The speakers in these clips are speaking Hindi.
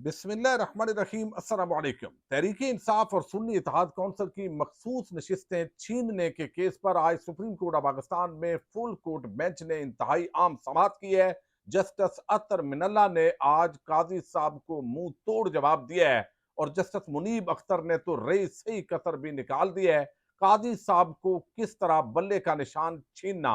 बिस्मिल्लाहिर्रहमानिर्रहीम अस्सलाम वालेकुम। तहरीक इंसाफ और सुन्नी इत्तेहाद कौंसिल की मखसूस नशिस्तें छीनने के केस पर आज सुप्रीम कोर्ट ऑफ पाकिस्तान में फुल कोर्ट बेंच ने इंतहाई आम समाअत की है। जस्टिस अतर मिनल्ला ने आज काजी साहब को मुंह तोड़ जवाब दिया है और जस्टिस मुनीब अख्तर ने तो रई सही कसर भी निकाल दी है। काजी साहब को किस तरह बल्ले का निशान छीनना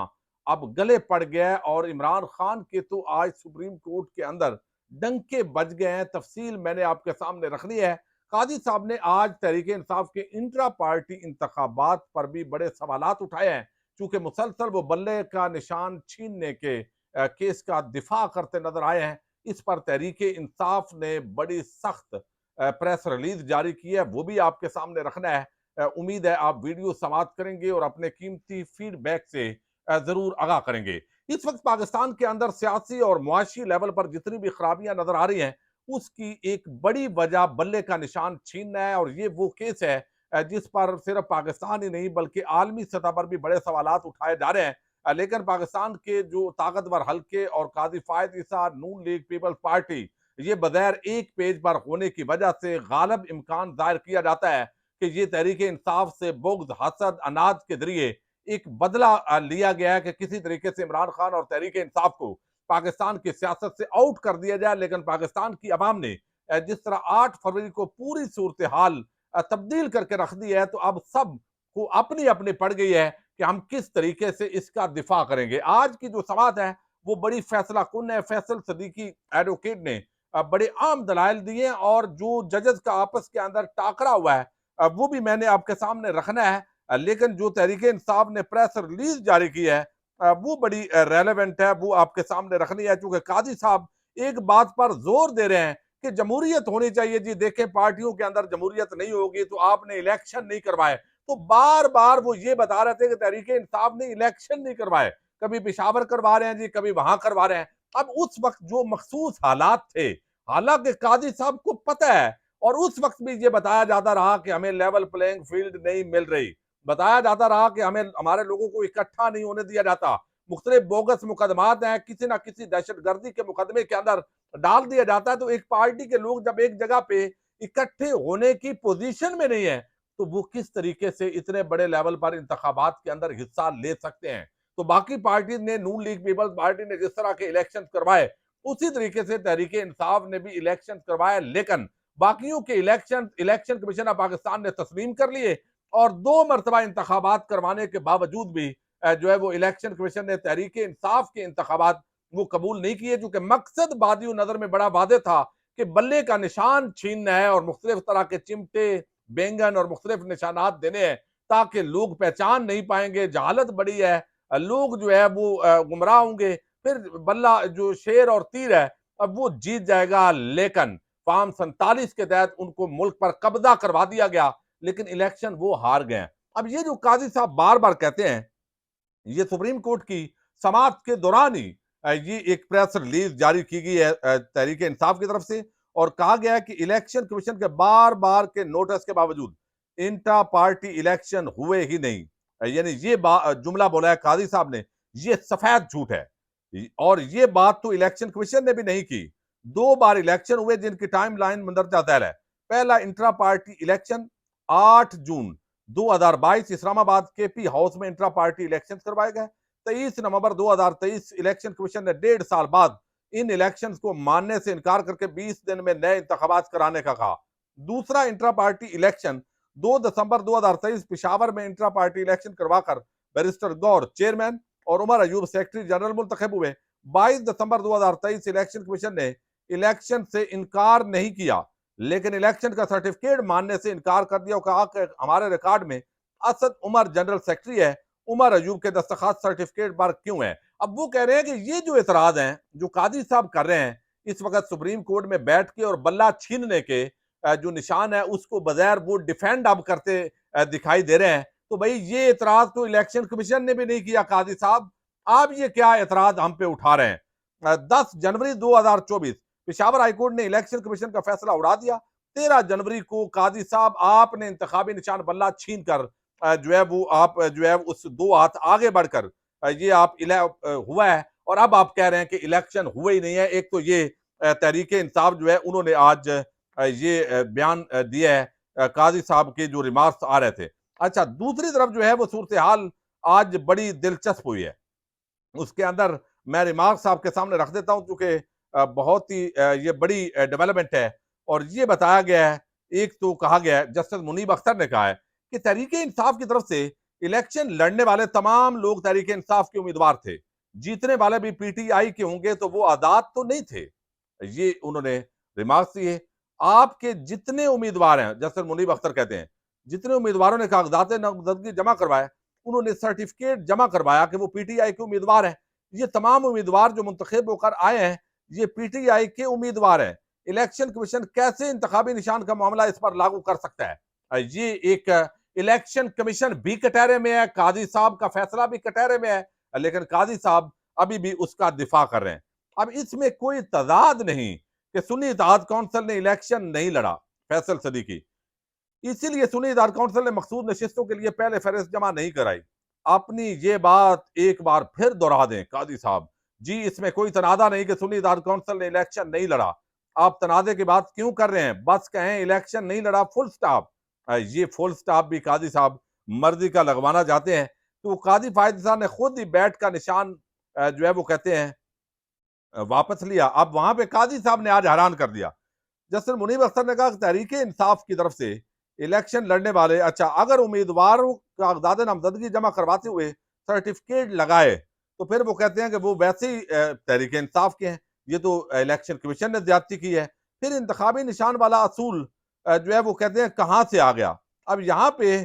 अब गले पड़ गया है और इमरान खान के तो आज सुप्रीम कोर्ट के अंदर डंके बज गए हैं। तफसील मैंने आपके सामने रखनी है। काजी साहब ने आज तहरीक इंसाफ के इंट्रा पार्टी इंतखाबात पर भी बड़े सवालात उठाए हैं, चूंकि मुसलसल वो बल्ले का निशान छीनने के केस का दिफा करते नजर आए हैं। इस पर तहरीक इंसाफ ने बड़ी सख्त प्रेस रिलीज जारी की है, वो भी आपके सामने रखना है। उम्मीद है आप वीडियो समाप्त करेंगे और अपने कीमती फीडबैक से जरूर आगाह करेंगे। इस वक्त पाकिस्तान के अंदर सियासी और मुआशी लेवल पर जितनी भी खराबियां नजर आ रही हैं, उसकी एक बड़ी वजह बल्ले का निशान छीनना है। और ये वो केस है जिस पर सिर्फ पाकिस्तान ही नहीं बल्कि आलमी सतह पर भी बड़े सवालात उठाए जा रहे हैं। लेकिन पाकिस्तान के जो ताकतवर हल्के और काजी फायद ईसा नून लीग पीपल्स पार्टी, ये बगैर एक पेज पर होने की वजह से गालब इम्कान जाहिर किया जाता है कि ये तहरीक इंसाफ से बुग़्ज़, हसद, अनाज के जरिए एक बदला लिया गया है कि किसी तरीके से इमरान खान और तहरीक इंसाफ को पाकिस्तान की सियासत से आउट कर दिया जाए। लेकिन पाकिस्तान की अवाम ने जिस तरह 8 फरवरी को पूरी सूरत हाल तब्दील करके रख दी है, तो अब सब को अपनी अपनी पड़ गई है कि हम किस तरीके से इसका दिफा करेंगे। आज की जो समात है वो बड़ी फैसला कुन है। फैसल सदीकी एडवोकेट ने बड़े आम दलाइल दिए और जो जजेस का आपस के अंदर टाकरा हुआ है वो भी मैंने आपके सामने रखना है। लेकिन जो तहरीक इंसाफ ने प्रेस रिलीज जारी की है वो बड़ी रेलेवेंट है, वो आपके सामने रखनी है। चूंकि काजी साहब एक बात पर जोर दे रहे हैं कि जमहूरियत होनी चाहिए। जी देखें, पार्टियों के अंदर जमहूरियत नहीं होगी तो आपने इलेक्शन नहीं करवाए। तो बार बार वो ये बता रहे थे कि तहरीक इंसाफ ने इलेक्शन नहीं करवाए, कभी पिशावर करवा रहे हैं जी, कभी वहां करवा रहे हैं। अब उस वक्त जो मखसूस हालात थे, हालांकि काजी साहब को पता है, और उस वक्त भी ये बताया जाता रहा कि हमें लेवल प्लेइंग फील्ड नहीं मिल रही, बताया जाता रहा कि हमें हमारे लोगों को इकट्ठा नहीं होने दिया जाता, मुख्तलिफ बोगस मुकदमात हैं, किसी ना किसी दहशतगर्दी के मुकदमे के अंदर डाल दिया जाता है। तो एक पार्टी के लोग जब एक जगह पे इकट्ठे होने की पोजीशन में नहीं है, तो वो किस तरीके से इतने बड़े लेवल पर इंतखाबात के अंदर हिस्सा ले सकते हैं। तो बाकी पार्टी ने, नून लीग पीपल्स पार्टी ने जिस तरह के इलेक्शन करवाए, उसी तरीके से तहरीक इंसाफ ने भी इलेक्शन करवाए। लेकिन बाकियों के election election commission of Pakistan ने तस्लीम कर लिए और 2 मरतबा इंतखाबात करवाने के बावजूद भी जो है वो इलेक्शन कमीशन ने तहरीक इंसाफ के इंतखाबात वो कबूल नहीं किए। चूंकि मकसद बादियों नजर में बड़ा वादे था कि बल्ले का निशान छीनना है और मुख्तलिफ तरह के चिमटे, बैंगन और मुख्तलिफ निशानात देने हैं ताकि लोग पहचान नहीं पाएंगे। जहालत बड़ी है, लोग जो है वो गुमराह होंगे, फिर बल्ला जो शेर और तीर है अब वो जीत जाएगा। लेकिन फार्म 47 के तहत उनको मुल्क पर कब्जा करवा दिया गया, लेकिन इलेक्शन वो हार गए। अब ये जो काजी साहब बार बार कहते हैं, ये सुप्रीम कोर्ट की समाअत के दौरान ही ये एक प्रेस रिलीज जारी की गई है तहरीक इंसाफ की तरफ से, और कहा गया है कि इलेक्शन कमीशन के बार बार के नोटिस के बावजूद इंटर पार्टी इलेक्शन हुए ही नहीं। यानी ये जुमला बोला है काजी साहब ने, ये सफेद झूठ है। और ये बात तो इलेक्शन कमीशन ने भी नहीं की। 2 बार इलेक्शन हुए जिनकी टाइम लाइन मंदरजा झैल है। पहला इंट्रा पार्टी इलेक्शन 8 जून 2022 इस्लामाबाद केपी हाउस में इंट्रा पार्टी इलेक्शन करवाए गए। 23 नवंबर 2023 इलेक्शन कमीशन ने 1.5 साल बाद इन इलेक्शंस को मानने से इनकार करके 20 दिन में नए इंतखाबात कराने का कहा। दूसरा इंट्रा पार्टी इलेक्शन 2 दिसंबर 2023 पिशावर में इंट्रा पार्टी इलेक्शन करवाकर बैरिस्टर गौर चेयरमैन और उमर अयूब सेक्रेटरी जनरल मुंतखब हुए। 22 दिसंबर 2023 इलेक्शन कमीशन ने इलेक्शन से इनकार नहीं किया, लेकिन इलेक्शन का सर्टिफिकेट मानने से इनकार कर दिया और कहा कि हमारे रिकॉर्ड में असद उमर जनरल सेक्रेटरी है, उमर अयूब के दस्तखत सर्टिफिकेट पर क्यों है। अब वो कह रहे हैं कि ये जो एतराज हैं जो काजी साहब कर रहे हैं इस वक्त सुप्रीम कोर्ट में बैठ के, और बल्ला छीनने के जो निशान है उसको बगैर वो डिफेंड अब करते दिखाई दे रहे हैं। तो भाई ये एतराज तो इलेक्शन कमीशन ने भी नहीं किया काजी साहब, आप ये क्या एतराज हम पे उठा रहे हैं। 10 जनवरी 2024 पिशावर हाईकोर्ट ने इलेक्शन कमीशन का फैसला उड़ा दिया। 13 जनवरी को काजी साहब आपने इंतखाबी निशान बल्ला छीन कर जो है वो आप जो है उस 2 हाथ आगे बढ़कर ये आप हुआ है, और अब आप कह रहे हैं कि इलेक्शन हुए ही नहीं है। एक तो ये तहरीक इंसाफ जो है उन्होंने आज ये बयान दिया है काजी साहब के जो रिमार्क्स आ रहे थे। अच्छा, दूसरी तरफ जो है वो सूरत हाल आज बड़ी दिलचस्प हुई है। उसके अंदर मैं रिमार्क्स आपके सामने रख देता हूं, चूंकि बहुत ही ये बड़ी डेवलपमेंट है। और ये बताया गया है, एक तो कहा गया है, जस्टिस मुनीब अख्तर ने कहा है कि तहरीक इंसाफ की तरफ से इलेक्शन लड़ने वाले तमाम लोग तहरीक इंसाफ के उम्मीदवार थे। जीतने वाले भी पीटीआई के होंगे तो वो आजाद तो नहीं थे। ये उन्होंने रिमार्क्स दिए। आपके जितने उम्मीदवार हैं, जस्टिस मुनीब अख्तर कहते हैं, जितने उम्मीदवारों ने कागजात नामजदगी जमा करवाए, उन्होंने सर्टिफिकेट जमा करवाया कि वो पीटीआई के उम्मीदवार हैं। ये तमाम उम्मीदवार जो मुंतखब होकर आए हैं, ये पीटीआई के उम्मीदवार हैं। इलेक्शन कमीशन कैसे इंतखाबी निशान का मामला इस पर लागू कर सकता है? ये एक इलेक्शन कमीशन भी कटहरे में है, काजी साहब का फैसला भी कटहरे में है, लेकिन काजी साहब अभी भी उसका दिफा कर रहे हैं। अब इसमें कोई तजाद नहीं कि सुन्नी इत्तेहाद काउंसिल ने इलेक्शन नहीं लड़ा, फैसल सदीकी, इसीलिए सुन्नी इत्तेहाद काउंसिल ने मखसूस नशिस्तों के लिए पहले फहरिस्त जमा नहीं कराई। अपनी ये बात एक बार फिर दोहरा दें काजी साहब, जी इसमें कोई तनाजा नहीं कि सुन्नी इत्तेहाद काउंसिल ने इलेक्शन नहीं लड़ा। आप तनाजे की बात क्यों कर रहे हैं? बस कहें इलेक्शन नहीं लड़ा, फुल स्टॉप। ये फुल स्टॉप भी काजी साहब मर्जी का लगवाना चाहते हैं। तो काजी फायद साहब ने खुद ही बैट का निशान जो है वो कहते हैं वापस लिया। अब वहां पे काजी साहब ने आज हैरान कर दिया। जस्टिस मुनीब अख्तर ने कहा कि तहरीक इंसाफ की तरफ से इलेक्शन लड़ने वाले, अच्छा अगर उम्मीदवारों कागजात नामजदगी जमा करवाते हुए सर्टिफिकेट लगाए तो फिर वो कहते हैं कि वो वैसे ही तहरीक इंसाफ के हैं। ये तो इलेक्शन कमीशन ने ज्यादती की है। फिर इंतखाबी निशान वाला असूल जो है वो कहते हैं कहां से आ गया? अब यहाँ पे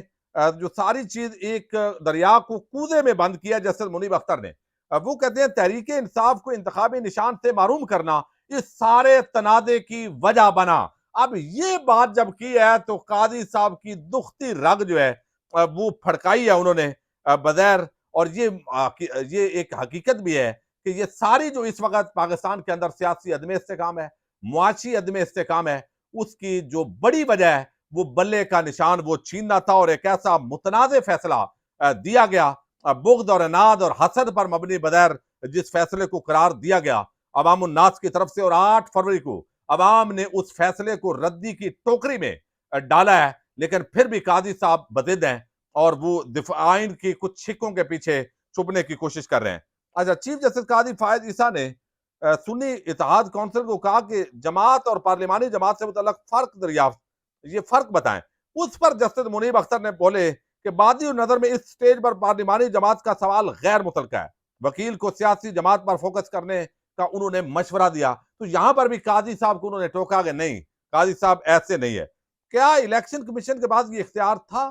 जो सारी चीज एक दरिया को कूदे में बंद किया जस्टिस मुनीब अख्तर ने। वो कहते हैं तहरीक इंसाफ को इंतखाबी निशान से मारूम करना इस सारे तनाजे की वजह बना। अब ये बात जब की है तो काजी साहब की दुखती रग जो है वो फड़काई है उन्होंने बगैर। और ये एक हकीकत भी है कि ये सारी जो इस वक्त पाकिस्तान के अंदर सियासी अदम इस्तेकाम है, मुआशी अदम इस्तेकाम है, उसकी जो बड़ी वजह है वो बल्ले का निशान वो छीनना था और एक ऐसा मुतनाज़ फैसला दिया गया, बुग़्ज़ और अनाद और हसद पर मबनी बगैर जिस फैसले को करार दिया गया अवाम उन्नास की तरफ से, और 8 फरवरी को अवाम ने उस फैसले को रद्दी की टोकरी में डाला है। लेकिन फिर भी काजी साहब बजिद हैं और वो आइन की कुछ छिकों के पीछे छुपने की कोशिश कर रहे हैं। अच्छा, चीफ जस्टिस काजी फायद ईसा ने सुन्नी इत्तेहाद काउंसिल को कहा कि जमात और पार्लिमानी जमात से मुतल्लक फर्क दरियाफ्त, ये फर्क बताएं। उस पर जस्टिस मुनीब अख्तर ने बोले कि बादी नजर में इस स्टेज पर पार्लिमानी जमात का सवाल गैर मुतल्लका है। वकील को सियासी जमात पर फोकस करने का उन्होंने मशवरा दिया। तो यहां पर भी काजी साहब को उन्होंने टोका कि नहीं, काजी साहब ऐसे नहीं है। क्या इलेक्शन कमीशन के पास ये इख्तियार था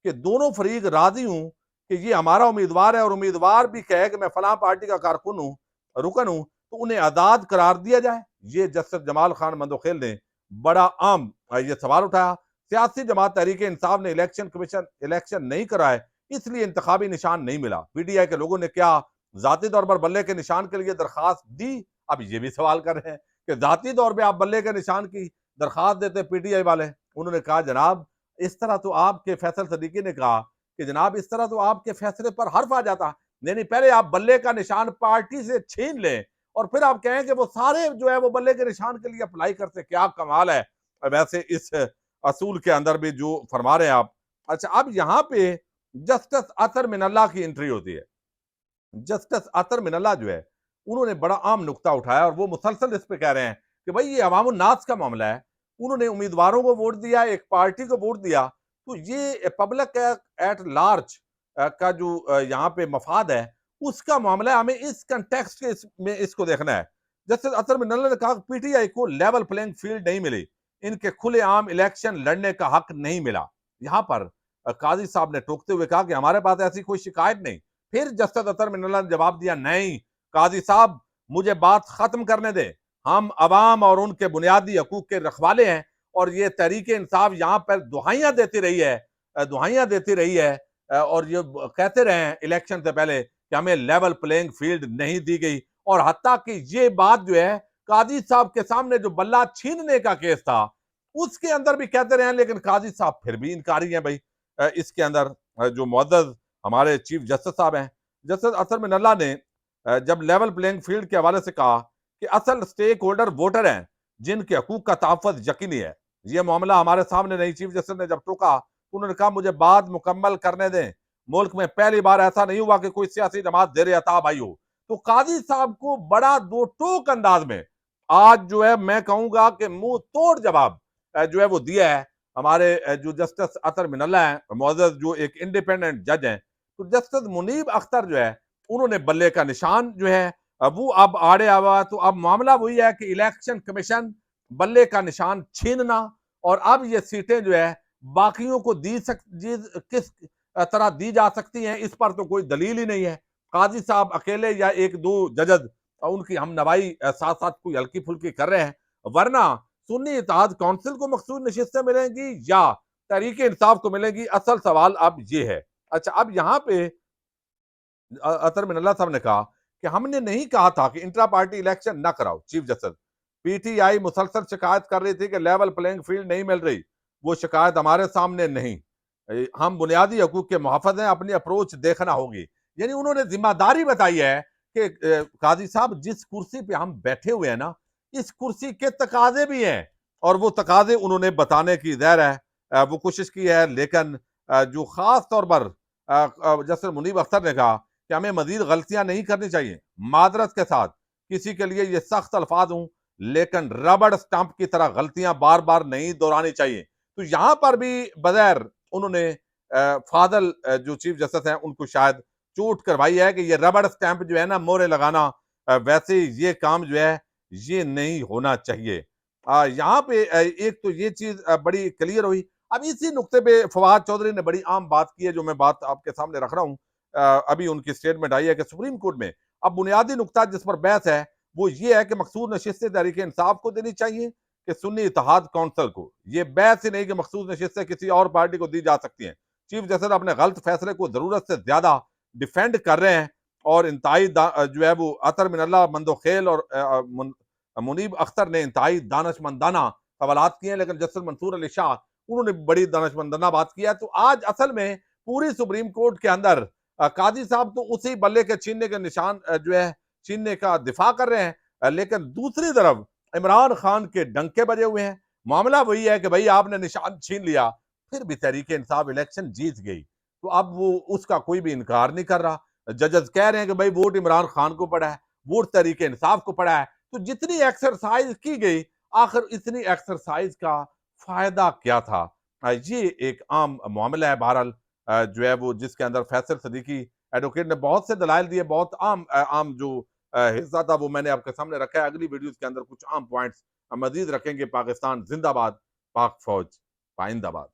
कि दोनों फरीक राजी हूं कि ये हमारा उम्मीदवार है और उम्मीदवार भी कहे कि मैं फलां पार्टी का कारकुन हूं, रुकन हूं, तो उन्हें आजाद करार दिया जाए? ये जस्टिस जमाल खान मंदोखेल ने बड़ा आम ये सवाल उठाया। सियासी जमात तहरीक इंसाफ ने इलेक्शन कमीशन इलेक्शन नहीं कराए, इसलिए इंतखाबी निशान नहीं मिला। पीटीआई के लोगों ने क्या जाती तौर पर बल्ले के निशान के लिए दरखास्त दी? अब ये भी सवाल कर रहे हैं कि जाती तौर पर आप बल्ले के निशान की दरखास्त देते पीटीआई वाले। उन्होंने कहा जनाब इस तरह तो आपके फैसल सदीकी ने कहा कि जनाब इस तरह तो आपके फैसले पर हर्फ आ जाता। नहीं नहीं, पहले आप बल्ले का निशान पार्टी से छीन लें और फिर आप कहें कि वो सारे जो है वो बल्ले के निशान के लिए अप्लाई करते। क्या कमाल है वैसे इस असूल के अंदर भी जो फरमा रहे हैं आप। अच्छा, अब यहाँ पे जस्टिस अतर मिनल्ला की एंट्री होती है। जस्टिस अतर मिनल्ला जो है उन्होंने बड़ा आम नुक्ता उठाया और वो मुसलसल इस पे कह रहे हैं कि भाई ये अवाम नास का मामला है। उन्होंने उम्मीदवारों को वोट दिया, एक पार्टी को वोट दिया, तो ये पब्लिक एट लार्ज का जो यहाँ पे मफाद है उसका मामला है। हमें इस कंटेक्स्ट के में इसको देखना है। जस्टिस अतर मिनल्ला ने कहा पीटीआई को लेवल प्लेइंग फील्ड नहीं मिली, इनके खुले आम इलेक्शन लड़ने का हक नहीं मिला। यहाँ पर काजी साहब ने टोकते हुए कहा कि हमारे पास ऐसी कोई शिकायत नहीं। फिर जस्टिस अतर मिनल्ला ने जवाब दिया, नहीं काजी साहब मुझे बात खत्म करने दे, हम अवाम और उनके बुनियादी हकूक के रखवाले हैं और ये तहरीक इंसाफ यहाँ पर दुहाइयां देती रही है, दुहाइयां देती रही है और ये कहते रहे हैं इलेक्शन से पहले कि हमें लेवल प्लेइंग फील्ड नहीं दी गई। और हत्ता कि ये बात जो है काजी साहब के सामने जो बल्ला छीनने का केस था उसके अंदर भी कहते रहे हैं, लेकिन काजी साहब फिर भी इनकारी हैं। भाई इसके अंदर जो मुअद्दद हमारे चीफ जस्टिस साहब हैं, जस्टिस अतर मिनल्ला ने जब लेवल प्लेइंग फील्ड के हवाले से कहा कि असल स्टेक होल्डर वोटर हैं जिनके हकूक का तहफ़्फ़ुज़ यकीनी है। ये मामला हमारे सामने नहीं, चीफ जस्टिस ने जब टोका तो उन्होंने कहा मुझे बात मुकम्मल करने दें। मुल्क में पहली बार ऐसा नहीं हुआ कि कोई सियासी जमात ज़ेर अताब आई हो। तो काजी साहब को बड़ा दो टोक अंदाज में आज जो है मैं कहूंगा कि मुंह तोड़ जवाब जो है वो दिया है हमारे जो जस्टिस अतर मिनल्ला है मुअज़्ज़ज़, जो एक इंडिपेंडेंट जज हैं। तो जस्टिस मुनीब अख्तर जो है उन्होंने बल्ले का निशान जो है वो अब आड़े आवा। तो अब मामला वही है कि इलेक्शन कमीशन बल्ले का निशान छीनना और अब ये सीटें जो है बाकियों को किस तरह दी जा सकती हैं, इस पर तो कोई दलील ही नहीं है। काजी साहब अकेले या एक दो जजद उनकी हम नवाई साथ साथ कोई हल्की फुल्की कर रहे हैं, वरना सुन्नी इत्तेहाद काउंसिल को मखसूस नशिस्तें मिलेंगी या तहरीक इंसाफ को मिलेंगी। असल सवाल अब ये है। अच्छा, अब यहाँ पे अतर मिनल्ला साहब ने कहा कि हमने नहीं कहा था कि इंट्रा पार्टी इलेक्शन ना कराओ। चीफ जस्टिस, पीटीआई मुसलसल शिकायत कर रही थी कि लेवल प्लेइंग फील्ड नहीं मिल रही, वो शिकायत हमारे सामने नहीं। हम बुनियादी हकूक के मुहाफ़िज़ हैं, अपनी अप्रोच देखना होगी। यानी उन्होंने जिम्मेदारी बताई है कि काजी साहब जिस कुर्सी पे हम बैठे हुए हैं ना, इस कुर्सी के तकाजे भी हैं और वो तकाजे उन्होंने बताने की ज़ाहिर है वो कोशिश की है। लेकिन जो खास तौर पर जस्टिस मुनीब अख्तर ने कहा कि हमें मजीद गलतियां नहीं करनी चाहिए, मादरत के साथ किसी के लिए ये सख्त अल्फाज हूं, लेकिन रबड़ स्टंप की तरह गलतियां बार बार नहीं दोहरानी चाहिए। तो यहां पर भी बगैर उन्होंने फादल जो चीफ जस्टिस हैं उनको शायद चोट करवाई है कि ये रबड़ स्टैंप जो है ना मोहरे लगाना, वैसे ये काम जो है ये नहीं होना चाहिए। यहाँ पे एक तो ये चीज बड़ी क्लियर हुई। अब इसी नुक्ते पे फवाद चौधरी ने बड़ी आम बात की है जो मैं बात आपके सामने रख रहा हूँ। अभी उनकी स्टेटमेंट आई है कि सुप्रीम कोर्ट में अब बुनियादी नुक्ता जिस पर बहस है वो ये है कि मखसूस नशिस्तें तहरीक इंसाफ को देनी चाहिए कि सुन्नी इत्तेहाद काउंसिल को। ये बहस ही नहीं कि मखसूस नशिस्तें किसी और पार्टी को दी जा सकती हैं। चीफ जस्टिस अपने गलत फैसले को जरूरत से ज्यादा डिफेंड कर रहे हैं और इंतहाई जो है वो अतर मिनल्ला मंदोखेल और मुनीब अख्तर ने इंतहाई दानशमंदाना सवालात किए हैं, लेकिन जस्टिस मंसूर अली शाह उन्होंने बड़ी दानशमंदाना बात किया। तो आज असल में पूरी सुप्रीम कोर्ट के अंदर काजी साहब तो उसी बल्ले के छीनने के निशान जो है छीनने का दिफा कर रहे हैं, लेकिन दूसरी तरफ इमरान खान के डंके बजे हुए हैं। मामला वही है कि भाई आपने निशान छीन लिया, फिर भी तहरीक इंसाफ इलेक्शन जीत गई, तो अब वो उसका कोई भी इनकार नहीं कर रहा। जजेस कह रहे हैं कि भाई वोट इमरान खान को पड़ा है, वोट तहरीक इंसाफ को पड़ा है। तो जितनी एक्सरसाइज की गई, आखिर इतनी एक्सरसाइज का फायदा क्या था? ये एक आम मामला है। बहरहाल जो है वो जिसके अंदर फैसल सदीकी एडवोकेट ने बहुत से दलाइल दिए, बहुत आम जो हिस्सा था वो मैंने आपके सामने रखा है। अगली वीडियोस के अंदर कुछ आम पॉइंट्स मजीद रखेंगे। पाकिस्तान जिंदाबाद, पाक फौज पाइंदाबाद।